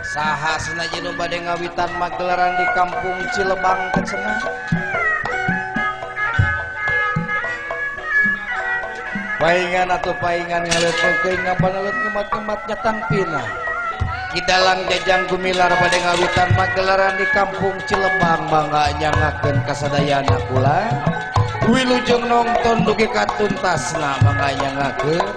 saha senajan nu bade ngawitan magelaran di kampung Cilebang Kecenah. Paingan atau paingan ngalet teuing ngabanalet ngemat-ngematnya tangpina. Kidalang jajang gumilar bade ngawitan magelaran di kampung Cilebang mangga nyangakeun kasadayana kula. Wilujeng nongton dugi katuntasna mangga nyangakeun.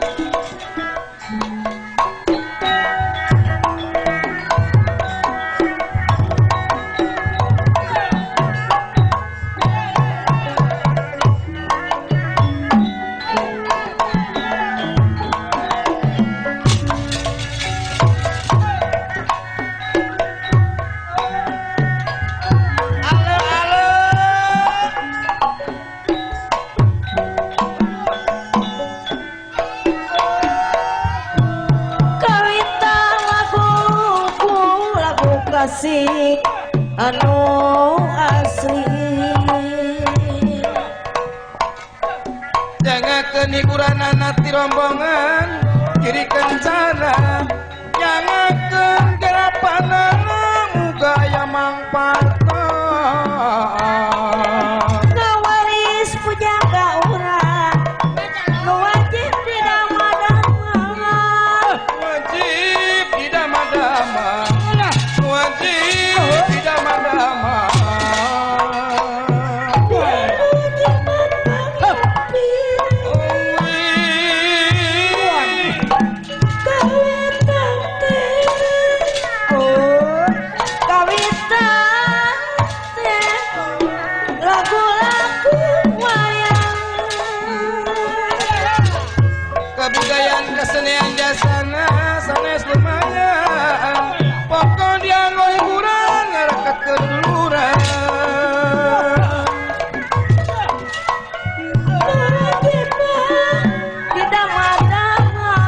tuturanana ti rombongan kiri kencana nyangakeun garapanana muga aya mangpaatna ngawaris pujangga urang nu wajib didama-dama wajib didama-dama wajib didama-dama kebudayaan kesenian jasana sanes lumayan pokok dia hiburan ngarakat keduluran didama-dama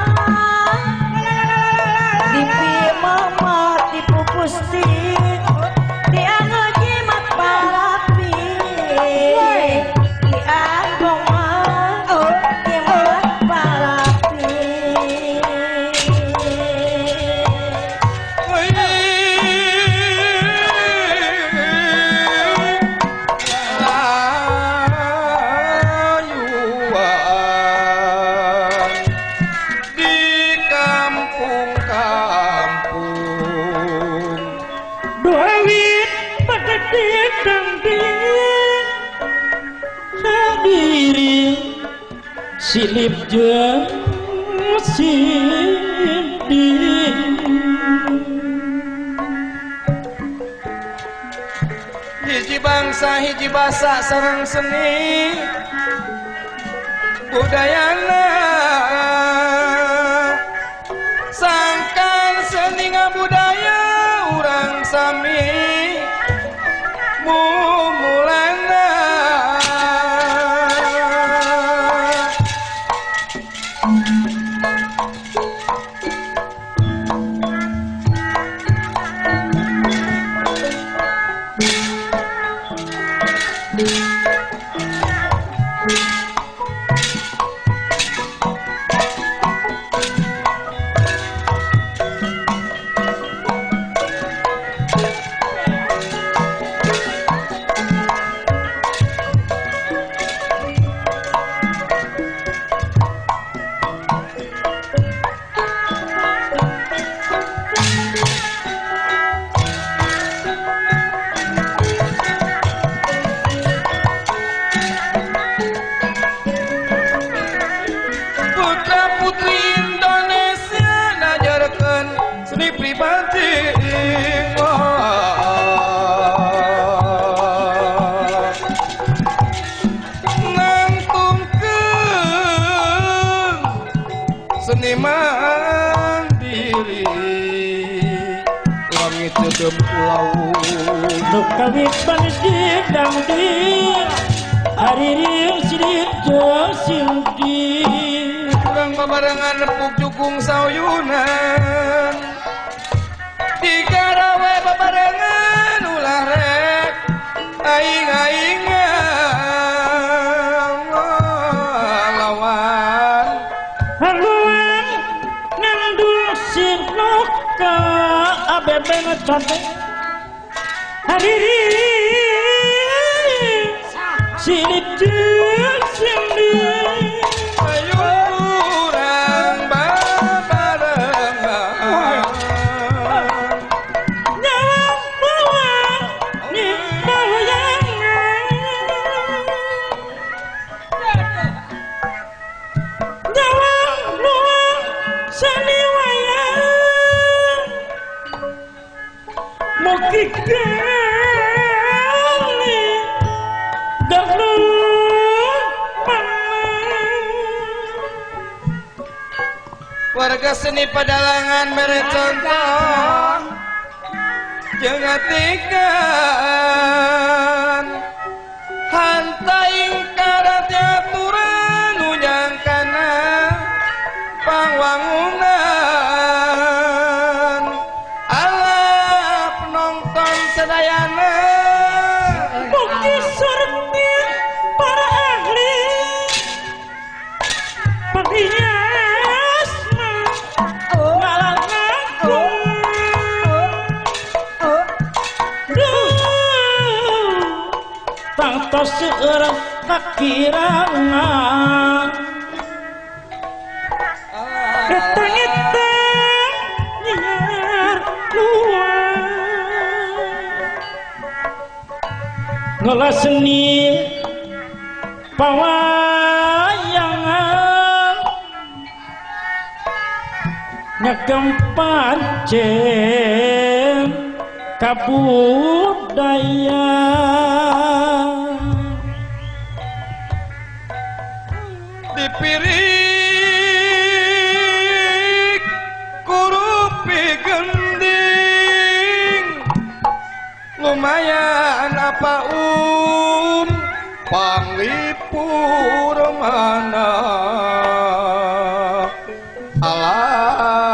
dipi mama tipu gusti dianggo jimat parapi dianggo jimat parapi layuan di kampung-kampung duit paketik dangding hadiri silip jeung siding hiji bangsa hiji basa sareng seni budayana sangkan seni ngabudaya urang sami mumulana Putra-putri Indonesia ngajarkeun seni pribadi ngantungkeun seni mandiri langit cedem laut nu kawit panisdik dangding hariri sidit jeung siding urang babarengan nepuk jukung sauyunan digarawe babarengan ulah rek aing-aingan lawan haluan ngandung sirnoka abebena cantik hariri sidit jeung siding ayo urang babarengan nyawang bawang ni bawayangan nyawang luang seni wayang mugi kali warga seni Padalangan mere contoh jeung ngatikan hantaing karatnya aturan nu nyangkana pangwangunan alap nonton sedayana mugi surti para ahli tangtos seueur kakirangan keteng-keteng nyiar luar ngeula seni pawayangan ngagem pancen kabudayaan dipirik kurupi gending lumayan apa panglipur mana alah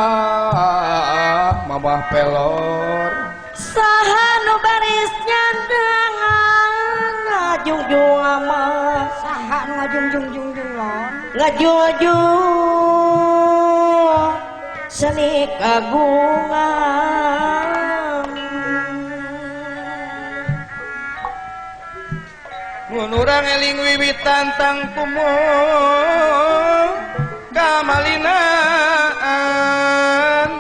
mamah pelor saha nu baris nyandangan ngajungjung ama saha nu ngajungjung ngajungjung seni kagungan mun urang eling wiwitan tang kumul kamalinaan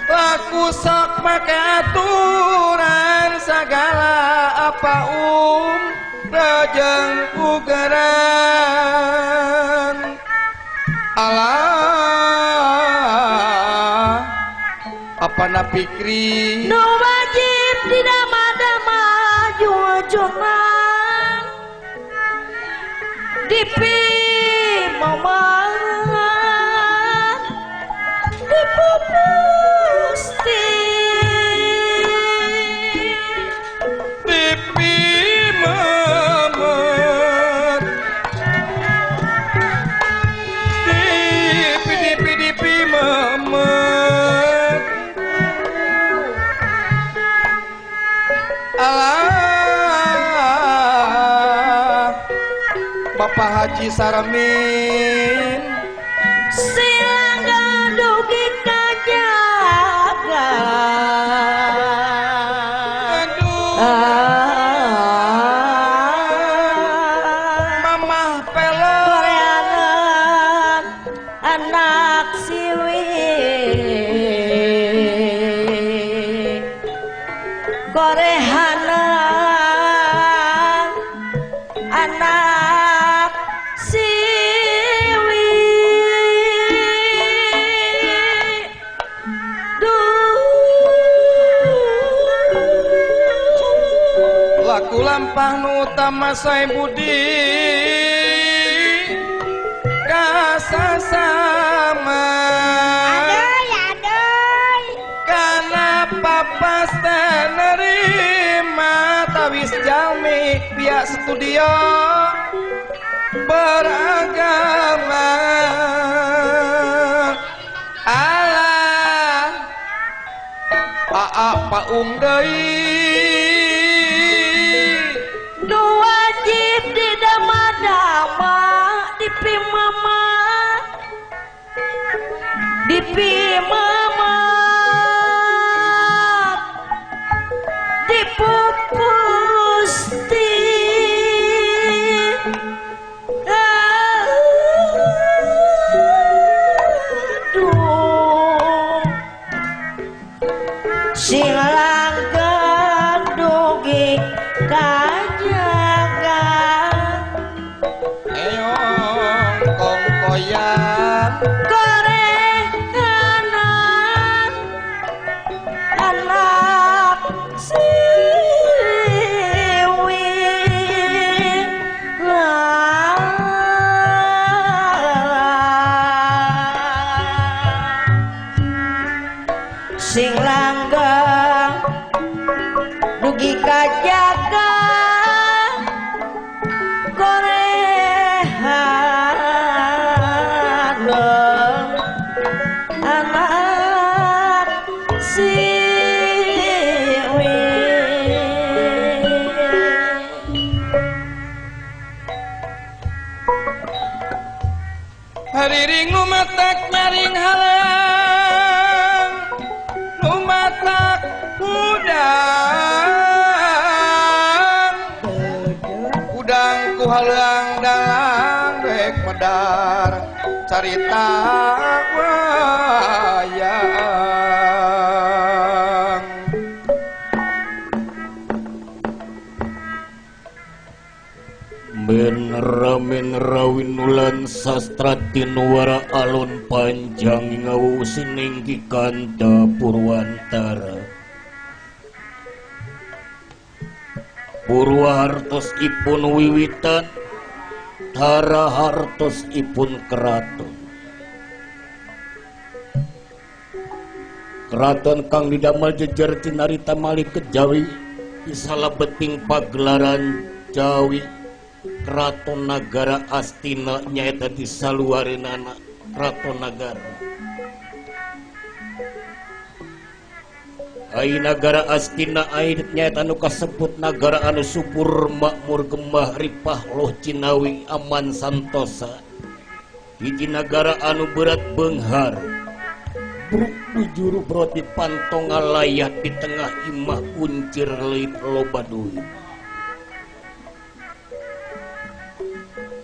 laku sok make aturan segala apa rajang ugeran alah apa na pikri nu wajib didama-dama junjungan dipi maman dipupusti dipi mamat dipi mamat alah Bapak Haji Sarmin siang dugi kajaga mamah pelor koreanan anak siwi korehanan anak siwi laku lampah nu utama sae budi kasasama kana papas teh nerima tawis jalmi pihak studio beragama alah aa paung deui nu wajib didama-dama dipi mama dipi mama dipupusti aduh sing langgeng dugi kajagan eyong kongkoyan koreanan anak siwi sing langgeng dugi kajaga koreanan anak siwi hariring lumatak nyaring halang lumatak udang ku halang dalang rek medar carita wayang menera winulan sastra tinuara alun panjang ngawu sininggi kanta Purwantara Purwa hartos ipun wiwitan Tara hartos ipun keraton keraton kang didamel jejer tinarita malih kejawi disalabeting pagelaran Jawi keraton nagara Astina nyaeta disaluarenana keraton nagara ai nagara Astina ai nyaeta anu kasebut nagara anu subur makmur gemah ripah loh cinawi aman santosa hiji nagara anu berat beunghar buruk dujuru broti pantong ngalayat di tengah imah kuncir leuit loba duit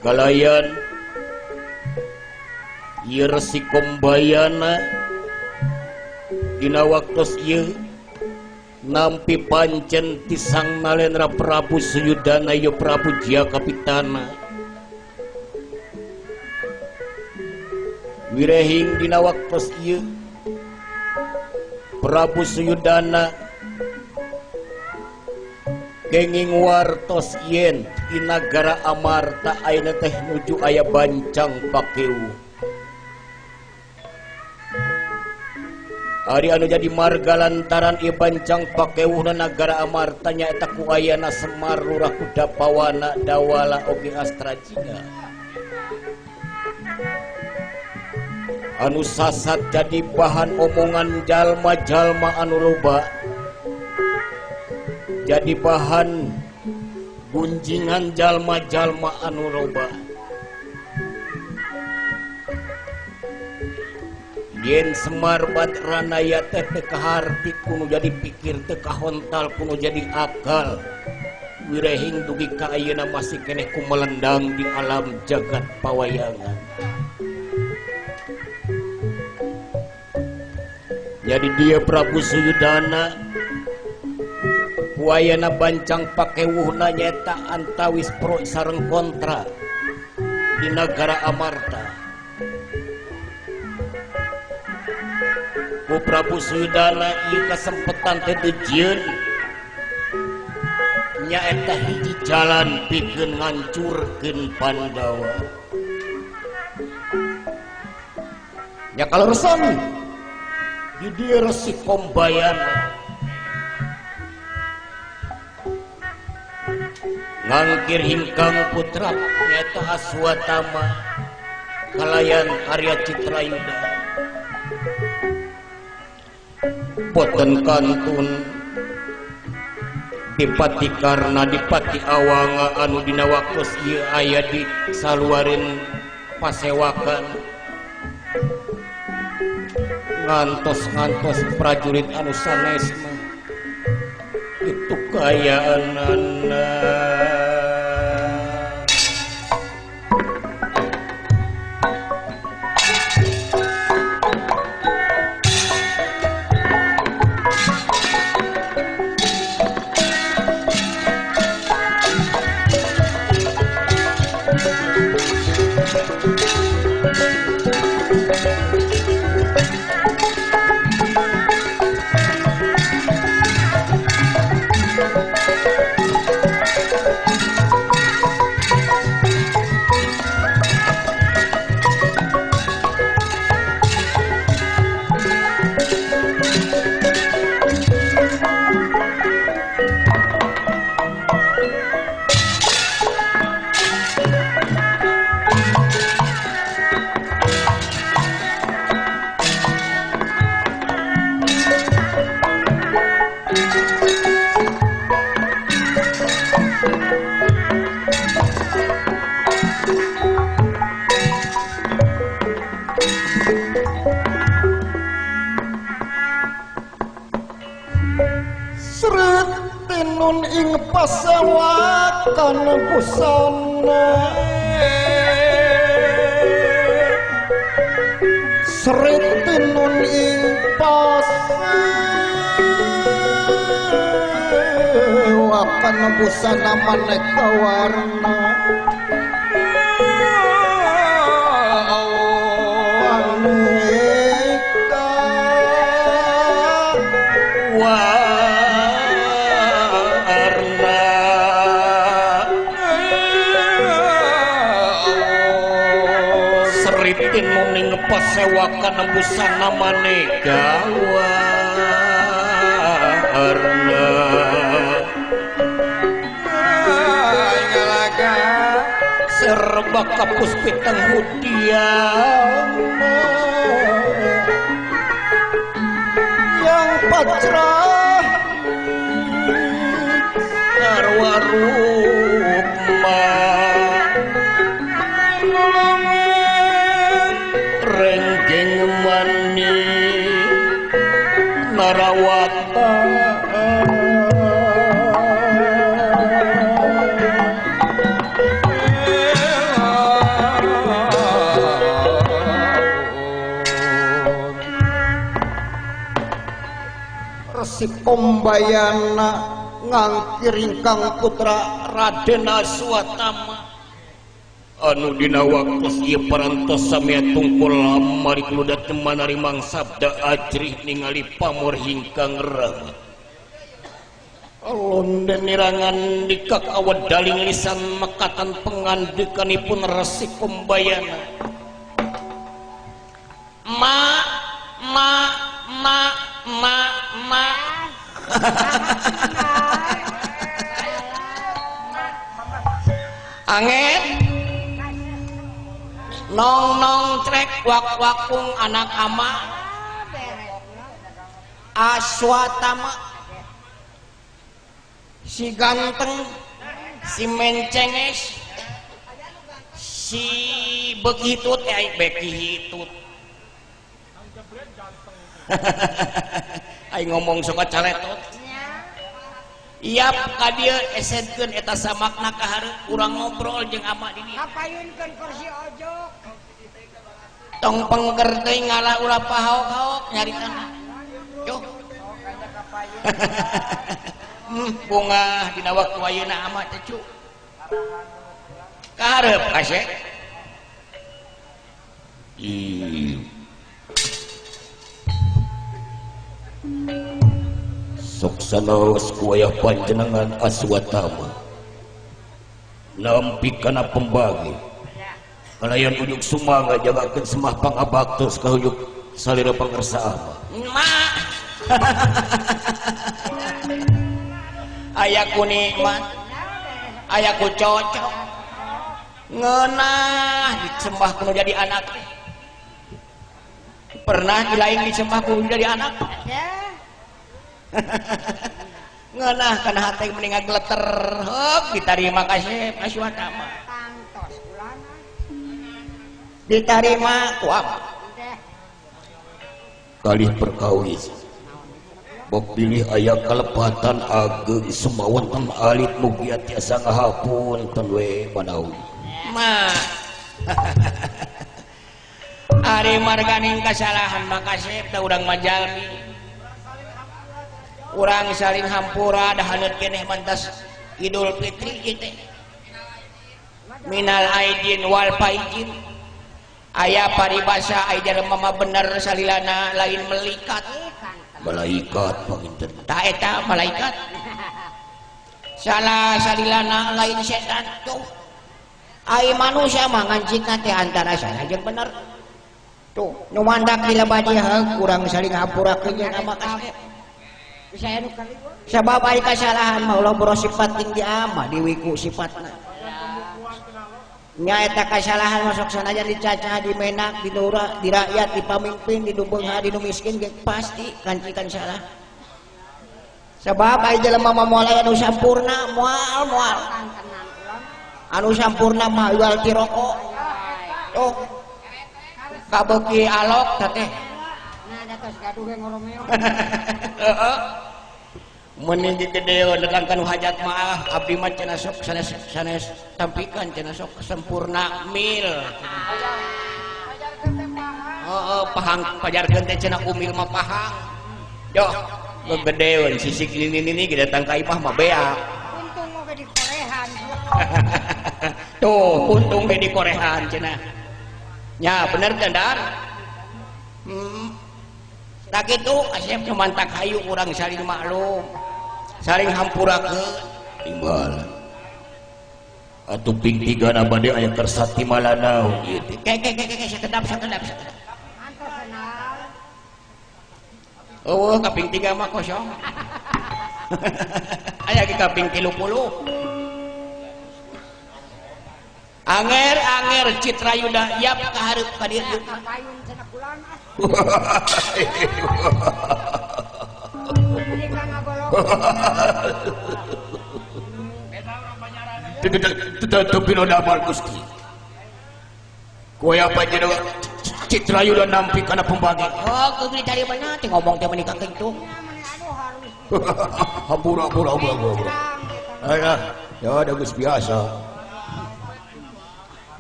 galayan ieu resi kombayana dina waktos ieu nampi pancen tisang nalendra Prabu Suyudana ya Prabu Jakapitana wirehing dina waktos ieu Prabu Suyudana kenging wartos yen di nagara Amarta ayeuna teh nuju aya bancang Pakeuh ari anu jadi marga lantaran ieu bancang Pakeuhna nagara Amarta nyaeta ku ayana Semar Lurah Kudapawana Dawala oge Astrajina anu sasat jadi bahan omongan jalma-jalma anu loba jadi bahan gunjingan jalma-jalma anu loba yen Semar Badranaya teh teu kaharti kuno jadi pikir teu kahontal kuno jadi akal wirehing dugi ka ayeuna masih keneh kumelendang di alam jagat pawayangan jadi dia Prabu Suyudana wayana bancang Pakeuhna nyaeta antawis pro sareng kontra di nagara Amarta ku Prabu Suyudana ieu kasempetan teh dejieun nyaeta hiji jalan pikeun ngancurkeun Pandawa nya kaleresan di dieu resi kombayana ngangkir hingkang putra nyaeta Aswatama kalayan Arya Citrayuda boten kantun Dipati Karna Dipati Awanga anu dina waktos ieu aya di saluareun pasewakan ngantos prajurit anu sanesna itu kayaanana Sri tinun ing pasewakan busana Seret nun ing pas wakan busana maneka warna maneka warna seritin muning pasewakan busana maneka warna serba kapus pitang mudian yang pacrah arwarukma renggeng mani narawata si Pombayana ngangkiring Kang Putra Raden Aswatama anu dina waktos ieu parantos samia tungkul mari kludat manari mangsabda ajrih ningali pamor hingkang rahmat alon dan nirangan dikak awad daling lisan mekatan pengandekanipun Resi Pombayana ma angin nong trek wakung anak ama Aswatama si ganteng si mencenges si begitut bekihitut aing ngomong suka caletot iap kadia esenkeun eta samakna kahareup urang ngobrol jeung ama di dieu ngapayunkeun kursi ojok tong pengker teuing ngalah ulah pahaok-haok nyaritana yo bunga dina waktu ayeuna ama teh cu kahareup kase sok sanaos kuayah panjenengan Aswatama nampi kana pembagi kalayan ujuk sumangga jagakeun semah pangabaktos ka ujuk salira pangersa ama ayaku nikmat ayaku cocok ngeunah disembah kudu jadi anak pernah dilain disembah kudu jadi anak ngeunah kana hate mending ngagleter heup ditarima kasih Aswatama ditarima ku apa kalih perkawis bok pilih aya kalepatan ageng semawanten alit mugia tiasa ngahapunten we manawi ma ari marganing kasalahan makasih teh urang majalmi urang saling hampura dahaneut keneh mantas Idul Fitri kitu minal aidin wal faizin aya paribasa aya jelema bener salilana lain melikat malaikat panginten ta eta malaikat salah salilana lain setan tuh ai manusia mah ngancitna teh antara salah jeung bener tuh nu mandak dilebadi heug urang saling hampurakeun jeung ama kasih saya nu kali sabab ari kasalahan mah ulah boros sifat tinggi ama diwiku sifatna nya eta kasalahan masuk sanajan dicacah di menak di nura di rakyat di pamimpin di dubeungha di nu miskin ge pasti kancitan salah sabab aya jelema moal anu sampurna moal anu sampurna mah jual ti rokok tuh kabeuki alok teh nah datos gaduh ge ngoromeo Meni gedeon nekankan hajat mah abdi mah cenah sok sanes tampikan cenah sok sempurna mil. Pahang pajarkeun teh cenah umil mah pahang. Yo, gedeon sisik ini ge datang ka imah mah beak. Untung mau di korehan. Tuh, untung ge di korehan cenah. Nya bener teh Dar. Tak gitu asep mantak hayu urang saling maklum. Saling hampurakeun timbal atuh ping tiga na bade aya kersati malanau ieu teh sakedap oh kaping tiga mah kosong aya ge kaping 30 anger Citrayuda yap kahareup ka dieu Payun cenah kulan. Tapi no damar Gusti. Kowe apa jeung Citrayuda nampi kana pembagi. Oh, kudu dicari mana teh ngomong teh menikah kitu. Hampura. Aya, ya ada geus biasa.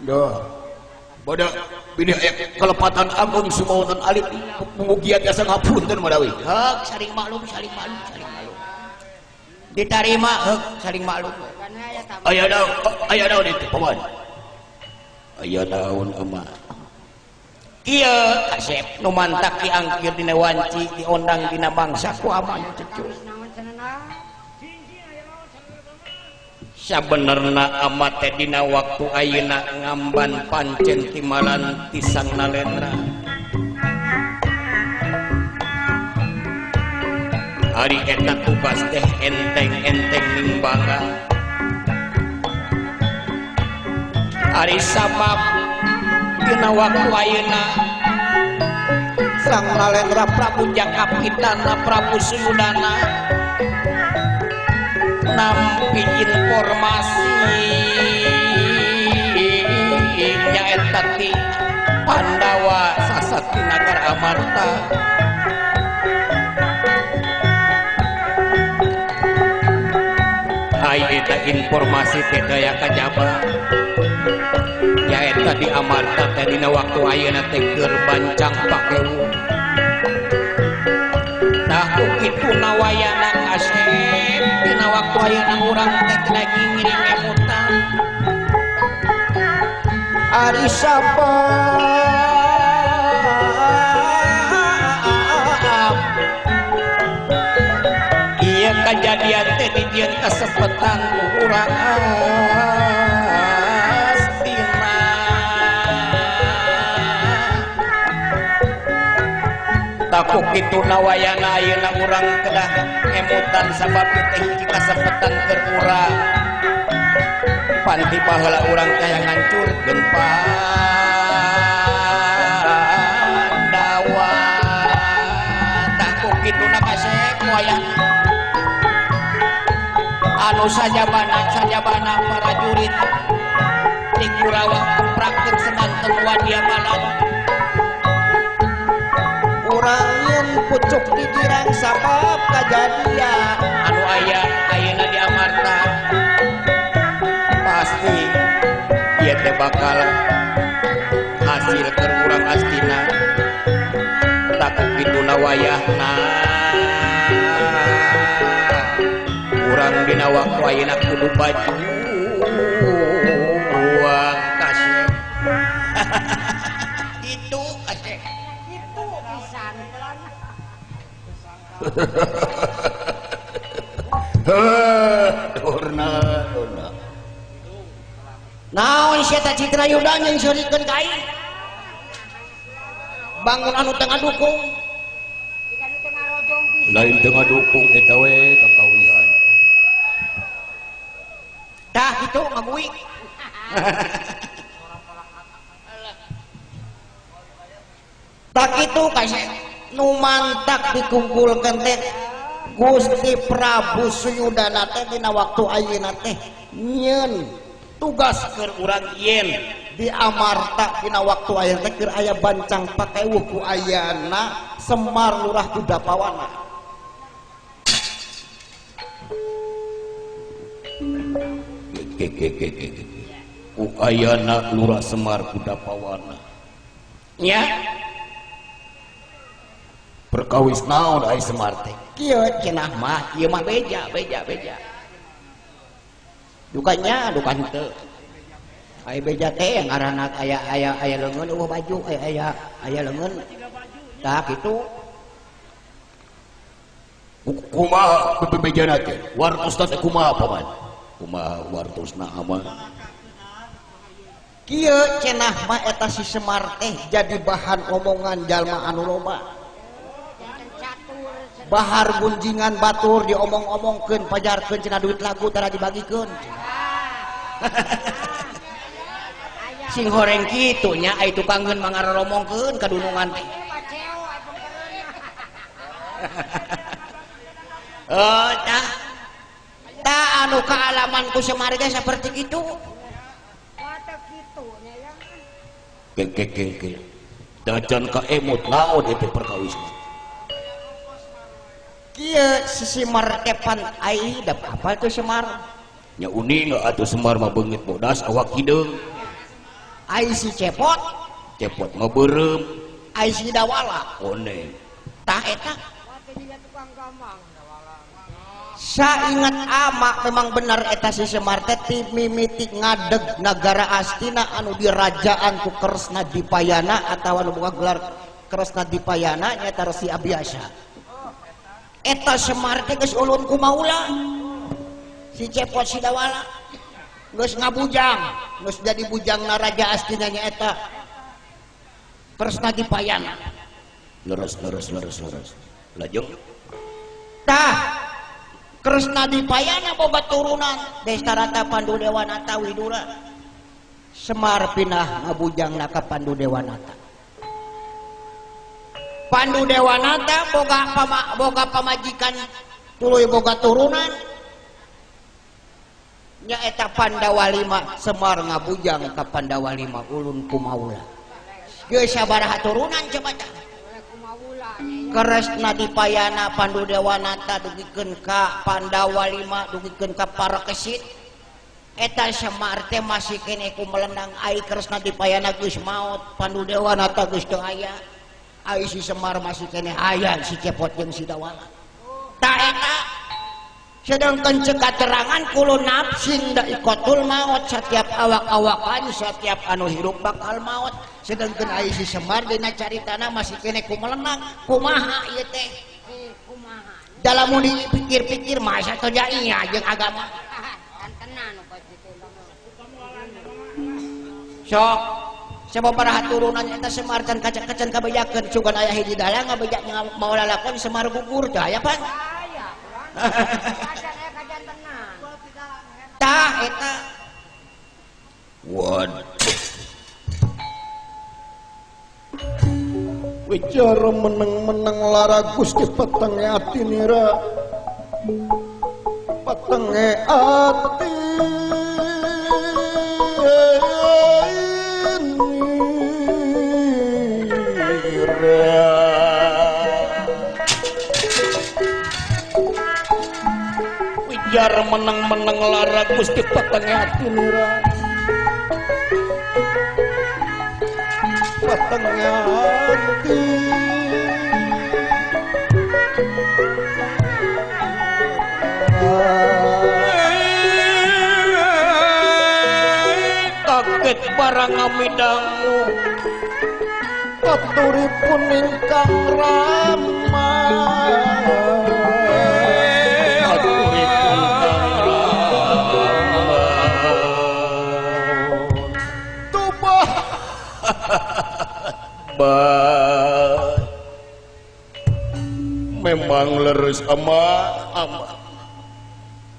Dah. Pada bini kelepatan agung sumaonan alit pengugian asa ngapunten madawi. Hek saling maklum. Diterima hek saling maklum. Aya daun itu paman. Aya daun emak. Ieu kasep nu mantak diangkir dina wanci diondang dina bangsa ku aman cucu. Sabenerna amat teh dina waktu ayeuna ngamban pancen timalan tisang nalendra. Ari eta tugas teh enteng-enteng nimbangga. Ari sabab dina waktu ayeuna sang nalendra Prabu Jakapitana Prabu Suyudana nampi informasi nyaeta ti Pandawa sasati nagara Amarta eta informasi teh daya kajaba nyaeta di Amarta teh dina waktu ayeuna teh keur bancang pakewu tah kitu nawayana kasep dina waktu ayeuna urang teh lagi ngiring emutan ari sabab ieu kajadian teh di dieun kasepetan urang astina takuk kitu nawayana ayeuna urang kedah emutan sabab teh hiji kasepetan keur urang panti baheula urang teh ngancurkeun Pandawa takuk kituna kasep wayahna anu sajabana prajurit di Kurawa praktek semanten wadia malam urang yen pucuk dikirang sabab kajadian anu ayeuna di Amarta pasti ieu teh bakal hasil keur urang astina takuk kituna wayahna urang dina waktu ayeuna kudu baju uang kasep itu kasep Itu pisan. Dorna naon sia teh Citrayuda yang sorikeun ka aing bangun anu tengah dukung lain tengah dukung eta we kakawian tah kitu ngamuik tak itu kasep nu mantak dikumpulkeun teh Gusti Prabu Suyudana teh dina waktu ayeuna teh nyeun tugas keur urang yen di Amarta dina waktu ayeuna teh keur aya bancang pakewuh ku ayana Semar Lurah Kudapawana ayana Lurah Semar Kudapawana nya perkawis naon ai Semar teh kieu cenah mah ieu mah beja dukanya dukan teu aya beja teh yang ngaranna aya leungeun eueuh baju aya leungeun tah kitu kumaha bebejana teh wartosna teh kumaha paman kumaha wartosna aman kieu cenah mah eta si Semar teh jadi bahan omongan jalma anu loba bahar gunjingan batur diomong-omongkeun pajarkeun cenah duit lagu tara dibagikeun sing horeng kitu nya ai tukangkeun mangaroromongkeun kadunungan teh oh tah anu kaalaman ku Semar ge saperti kitu ke dacan ka emot naon itu perkawisna kieu si Semar teh pan ai dap apa tuh Semar nya uning atuh Semar mah beungit bodas awak hideung ai si cepot mah beureum ai si dawala one tah eta saingat ama memang benar eta si Semar teh ti mimiti ngadeg nagara Astina anu dirajaan ku Kresna Dipayana atawa anu boga gelar Kresna Dipayana nyaeta Resi Abiasa eta Semar teh geus ulun ku maula si cepot si dawala geus ngabujang geus jadi bujangna Raja Astina nyaeta Kresna Dipayana leres lajeng tah Kresna Dipayana boga turunan Destarata Pandudewanata Widura Semar pinah ngabujangna ka Pandudewanata boga pamajikan tuluy boga turunan nyaeta Pandawa Lima Semar ngabujang ka Pandawa Lima ulun kumaula geus sabaraha turunan coba tah Kresna Dipayana Pandudewanata dugikeun ka Pandawa Lima dugikeun ka Parakesit eta Semar teh masih kene ku melendang ai Kresna Dipayana geus maot Pandudewanata geus teu aya ai si Semar masih kene aya si cepot jeung si dawala tah eta sedangkan ceuk katerangan kulo nafsin da ikotul maut setiap awak-awakan setiap anu hirup bakal maut sedangkan ai si Semar dina caritana masih kene ku melenang kumaha ieu teh kumaha dalam mun dipikir-pikir masa teu jainya jeung agama sok sababaraha turunan eta Semar can kacan kabejakeun sugan aya hiji dalang ngabejak mau lalakon Semar gugur teh aya pan tah eta waduh wicara meneng-meneng lara Gusti petenge ati nira petenge ati nira wijar meneng-meneng lara Gusti petenge ati nira petenge ati kaget barang amidangu katuripun ingkang rama aturipun tubah memang leres ama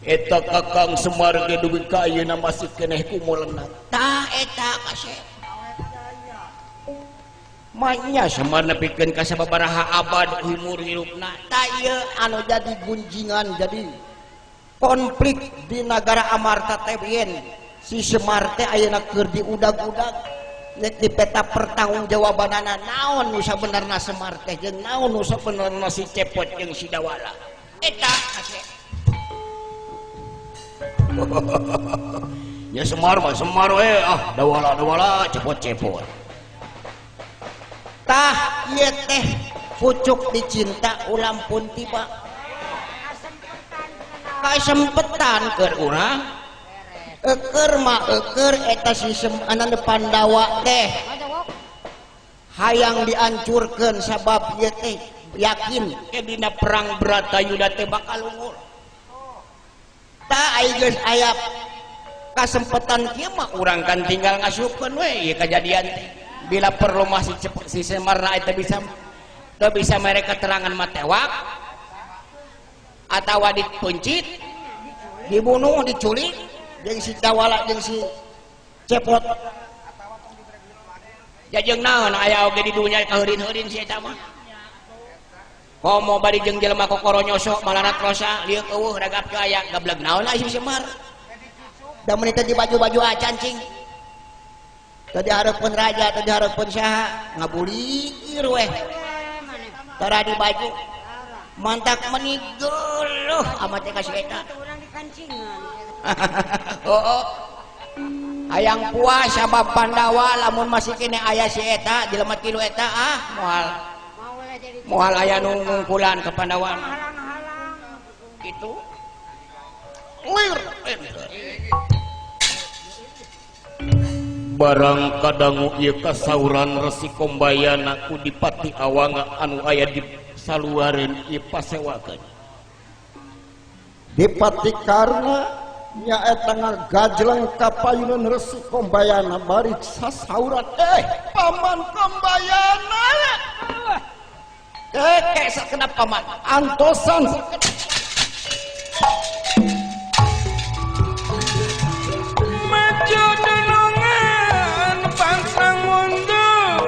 eta Kakang Semar ge dugi ka ayeuna masih keneh kumolenang tah eta kasih manya Semar nepikeun ka sababaraha abad umur hirupna tah ieu anu jadi gunjingan jadi konflik di negara Amarta teh bieu si Semar teh ayeuna keur diudag-udag nek di peta pertanggungjawabanana naon nu sabenerna Semar teh jeung naon nu sabenerna si Cepot jeung si Dawala eta kasih Ya Semar mah Semar we dawala cepot-cepot. Tah ieu teh pucuk dicinta ulam pun tiba. Kasempetan keur urang. Eker mah eker eta sistem anana Pandawa teh hayang dihancurkeun sabab ieu teh yakin Ke dina perang Bratayuda teh bakal unggul. tah geus aya kasempetan kieu mah urang kan tinggal ngasupkeun we ieu kejadian teh. Bila perlu masih si Semarna eta bisa teu bisa mere keterangan matewak atawa dipuncit, dibunuh, diculik jeung si Dawala jeung si Cepot. Jajeng naon aya oge di dunya kaheurin-heurin si eta mah. Komo bari jeung jelema kokoro nyosok malarat rosa lieu eueuh ragap teu aya gableg naon si Semar. Da mun teh di baju-baju acan cing. Tadi hareupeun raja, tadi hareupeun saha ngabulir weh. Tara di baju mantak menigeuh amat teh ka si eta. Urang dikancingan. Oh, hayang puas sabab Pandawa lamun masih kene aya si eta jelema tilu eta moal aya nu ngungkulan ke Pandawa Halang-halang. gitu. Barang kadangu ieu kasauran Resi Kombayana ku Dipati Awanga anu aya di saluareun ieu pasewakeun. Dipati karna nyaeta ngagajleng kapayunan Resi Kombayana bari sasauran paman Kombayana Sakenap paman antosan maju dunungan pangsang mundur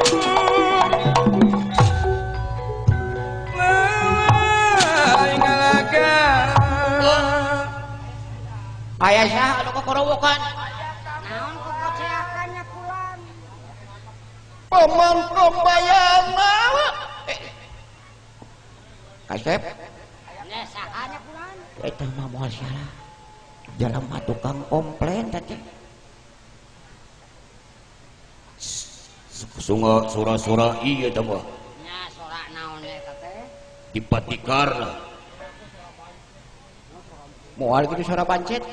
lawai ngalaga aya saha anu kokorowokan Naon kekeceakannya kulan. paman Kombayana Kasep Nya sahanya kulan. eta mah moal salah jelema tukang komplain tadi Sunga sura-sura ieu teh mah Nya sorak naon eta teh? Dipati Karna. moal kitu suara pancet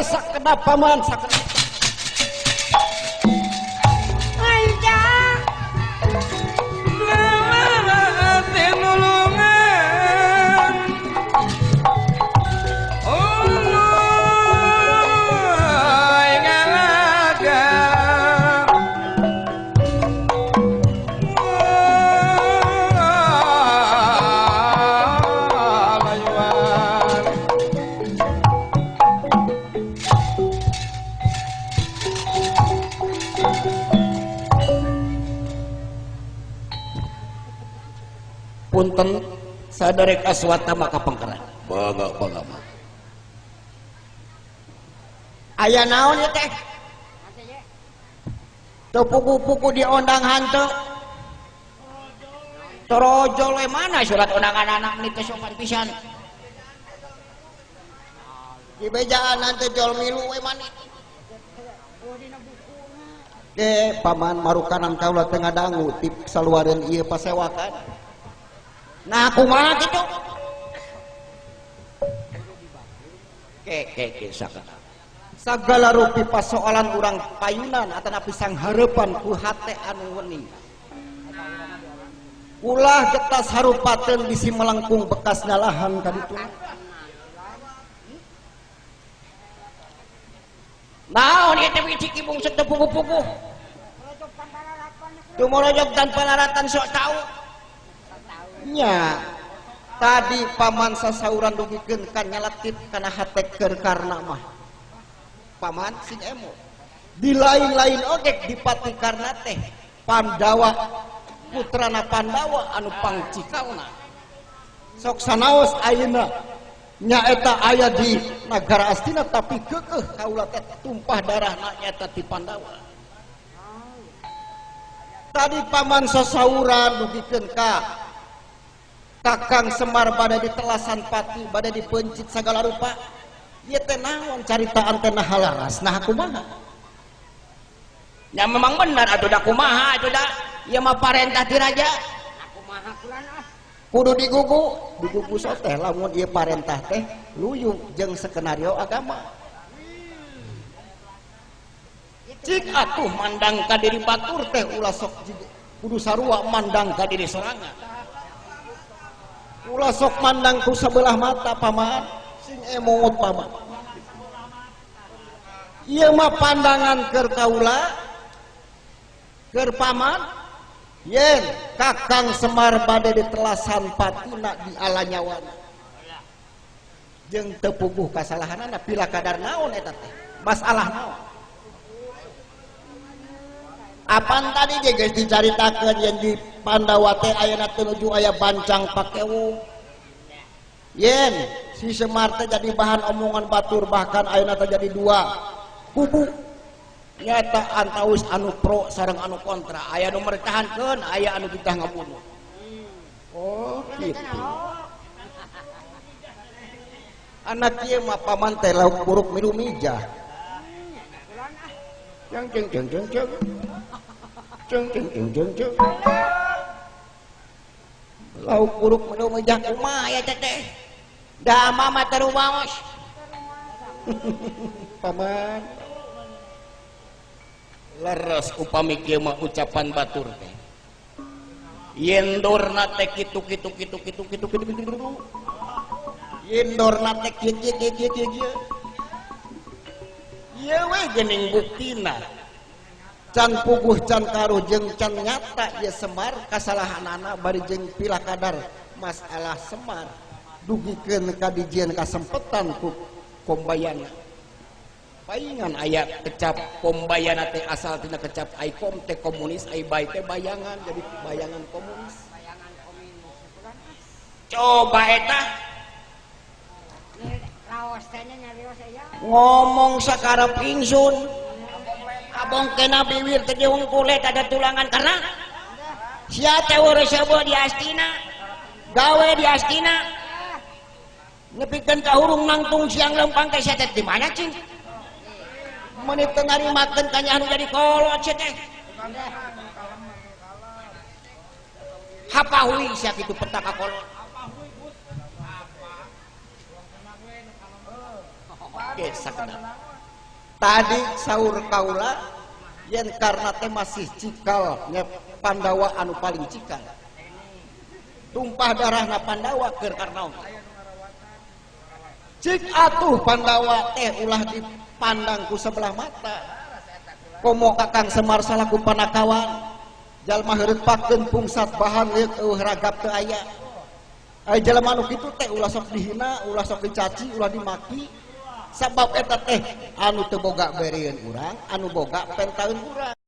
sakenap paman sakenap ate nulungan lawai ngalaga layuan punten saderek aswata maka pengkeran Bangga mah. aya naon ya teh teu puku-puku di ondang hantu torojol we mana surat undangan anak ni teh sopan pisan di bejaan hantu jol milu we mana paman marukanan kaula teu ngadangu ti saluareun ieu pasewakan. nah kumaha kitu ke sakana Sagala rupi pasoalan urang payunan atanapi sang harapan ku hate anu wening. Ulah getas harupateun bisi melengkung bekas ngalahan kaditu. naon ieu teh wiji kibung seteu pugu-pugu tumorojog dan palaratan sok tahu Nya tadi paman sasauran dugikeun kan nyalatit kana hate keur karna mah. Paman sing emo. Di lain-lain oge dipati karna teh Pandawa putrana Pandawa anu pangcikauna. Sok sanaos ayeuna nyaeta aya di nagara Astina tapi keukeuh kaula teh tumpah darahna nyaeta ti Pandawa. Tadi paman sasauran dugikeun ka Kakang Semar pada ditelasan pati pada dipencit segala rupa ieu teh naon caritaan teh nah halaras nah kumaha Ya memang benar atuh da kumaha atuh da. Ieu mah parentah ti raja. Aku maha kulan ah. kudu digugu so teh lamun ieu parentah teh luyung jeung skenario agama. Cik atuh mandang ka diri batur teh ulah sok kudu sarua mandang ka diri sorangan. Ulah sok mandang ku sabelah mata paman sing emot paman. Ieu mah pandangan keur kaula keur paman yen Kakang Semar bade ditelasan patina di ala nyawana jeung teu puguh kasalahanana pila kadar naon eta teh masalah naon apan tadi ge geus dicaritakeun yen di Pandawa teh ayeuna teu nuju aya bancang pakewu yen si Semar teh jadi bahan omongan batur bahkan ayeuna teh jadi dua kubu nyata antaus anu pro sareng anu kontra aya nu mertahankeun aya anu kita ngabunuh oh gitu anak ieu mah paman teh lauk buruk milu mijah ceng ceng ceng ceng ceng ceng ceng ceng ceng ceng lauk buruk milu mijah kumaha ya teh da mama terumaos paman leres upami kieu mah ucapan batur teh yen dorna teh kitu yen dorna teh kieu ieu we geuning buktina can puguh can karuh jeung can nyata ieu Semar kasalahanana bari jeung pila kadar masalah Semar dugikeun ka dijieun kasempetan ku kombayana paingan aya kecap kombayana teh asal tina kecap ai kom teh komunis ai bai teh bayangan jadi bayangan komunis coba eta Ini raos teh nya nyarios aya. ngomong sakarep ingsun abong kena bibir teh jeung kulit ada tulangan karena sia teh urus di Astina gawe di Astina nepikeun ka hurung nangtung siang lempang teh sia teh di mana cing menit teu narimakeun ka nya anu jadi kolot sia teh hapahui sia kitu petaka kolot tadi saur kaula yen karena teh masih cikal nya Pandawa anu paling cikal tumpah darahna Pandawa keur karnaon cik atuh Pandawa teh ulah dipandang ku sebelah mata komo Kakang Semar salaku panakawan jalma heurepakeun pungsat bahan leuk eueuh ragap teu aya aya jalma anu kitu teh ulah sok dihina ulah sok dicaci ulah dimaki sabab eta teh anu teu boga berieun urang anu boga pentaeun urang